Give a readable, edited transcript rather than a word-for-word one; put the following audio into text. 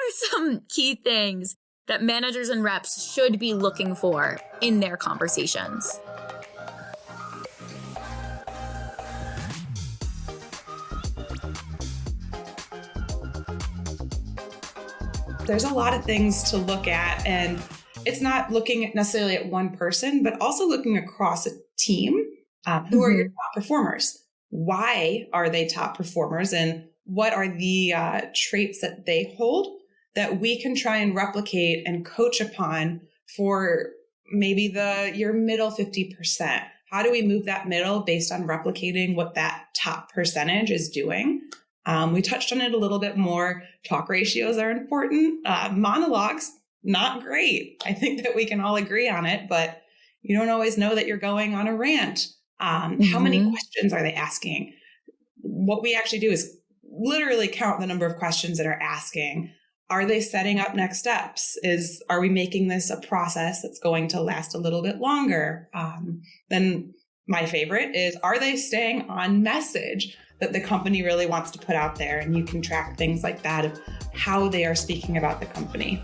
are some key things that managers and reps should be looking for in their conversations? There's a lot of things to look at, and it's not looking necessarily at one person, but also looking across a team. Who are your top performers? Why are they top performers? And what are the traits that they hold that we can try and replicate and coach upon for maybe your middle 50%? How do we move that middle based on replicating what that top percentage is doing? We touched on it a little bit more. Talk ratios are important. Monologues, not great. I think that we can all agree on it, but you don't always know that you're going on a rant. How many questions are they asking? What we actually do is literally count the number of questions that are asking. Are they setting up next steps? Are we making this a process that's going to last a little bit longer? Then my favorite is, are they staying on message that the company really wants to put out there? And you can track things like that of how they are speaking about the company.